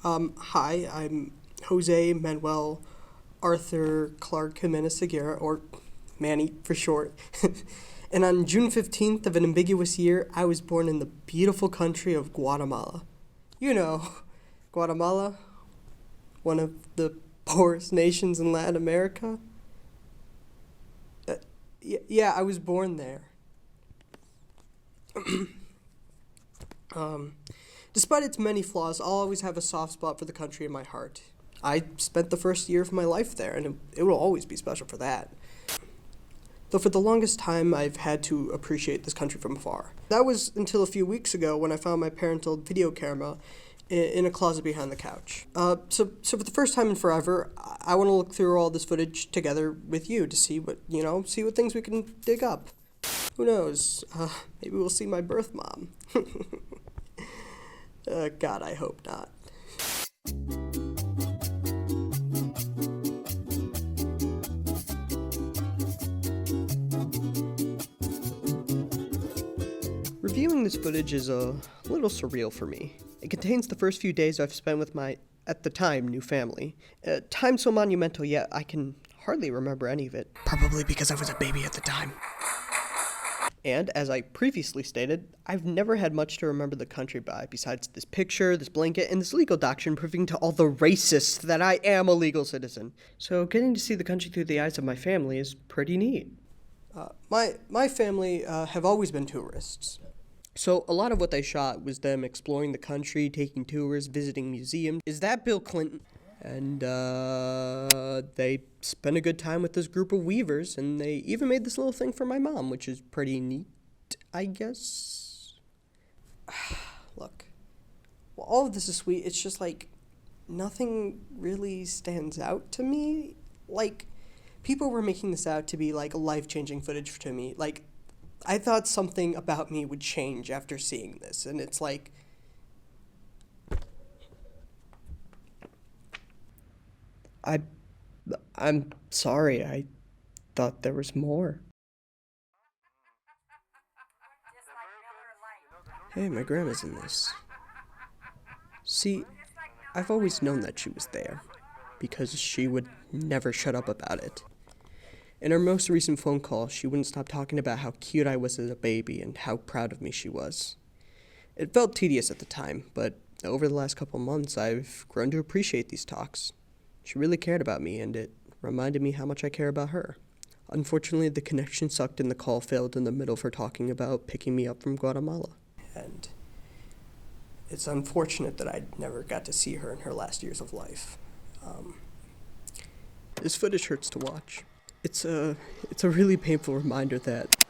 Hi, I'm Jose Manuel Arthur Clark Jimenez Segura, or Manny for short. And on June 15th of an ambiguous year, I was born in the beautiful country of Guatemala. You know, Guatemala, one of the poorest nations in Latin America. Yeah, I was born there. Um, Despite its many flaws, I'll always have a soft spot for the country in my heart. I spent the first year of my life there, and it will always be special for that. Though for the longest time, I've had to appreciate this country from afar. That was until a few weeks ago when I found my parents' old video camera in a closet behind the couch. So for the first time in forever, I want to look through all this footage together with you to see what things we can dig up. Who knows? Maybe we'll see my birth mom. God, I hope not. Reviewing this footage is a little surreal for me. It contains the first few days I've spent with my, at the time, new family. Time so monumental, yet I can hardly remember any of it. Probably because I was a baby at the time. And, as I previously stated, I've never had much to remember the country by, besides this picture, this blanket, and this legal doctrine proving to all the racists that I am a legal citizen. So getting to see the country through the eyes of my family is pretty neat. My family have always been tourists. So a lot of what they shot was them exploring the country, taking tours, visiting museums. Is that Bill Clinton? And they spent a good time with this group of weavers, and they even made this little thing for my mom, which is pretty neat, I guess. Look, well, all of this is sweet. It's just like nothing really stands out to me. Like, people were making this out to be like life-changing footage to me. Like, I thought something about me would change after seeing this, and it's like, I'm sorry, I thought there was more. Hey, my grandma's in this. See, I've always known that she was there, because she would never shut up about it. In her most recent phone call, she wouldn't stop talking about how cute I was as a baby and how proud of me she was. It felt tedious at the time, but over the last couple months, I've grown to appreciate these talks. She really cared about me, and it reminded me how much I care about her. Unfortunately, the connection sucked and the call failed in the middle of her talking about picking me up from Guatemala. And it's unfortunate that I never got to see her in her last years of life. This footage hurts to watch. It's a really painful reminder that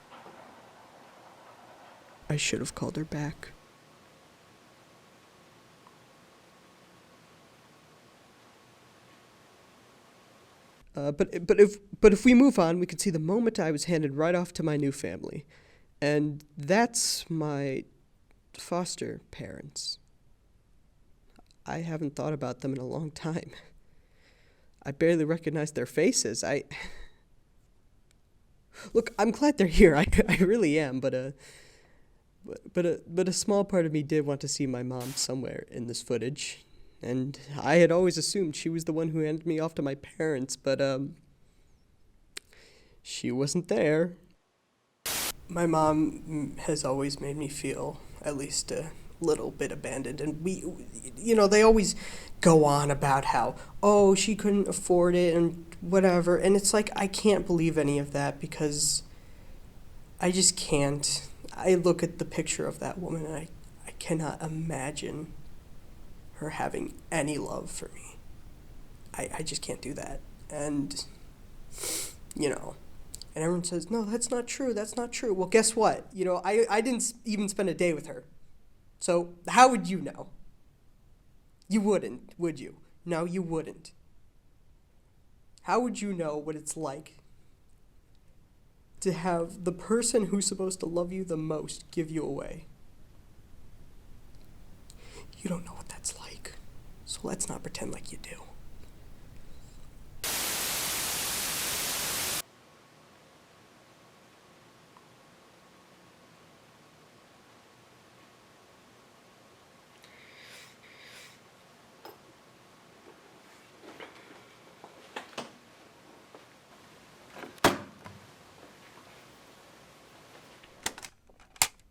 I should have called her back. But if we move on, we can see the moment I was handed right off to my new family, and that's my foster parents. I haven't thought about them in a long time. I barely recognize their faces. Look, I'm glad they're here. I really am, but a small part of me did want to see my mom somewhere in this footage. And I had always assumed she was the one who handed me off to my parents, but, she wasn't there. My mom has always made me feel at least a little bit abandoned, and they always go on about how, oh, she couldn't afford it and whatever, and it's like, I can't believe any of that because I just can't. I look at the picture of that woman and I cannot imagine her having any love for me. I just can't do that. And, and everyone says, no, that's not true. Well, guess what? I didn't even spend a day with her. So how would you know? You wouldn't, would you? No, you wouldn't. How would you know what it's like to have the person who's supposed to love you the most give you away? You don't know what that's like, so let's not pretend like you do.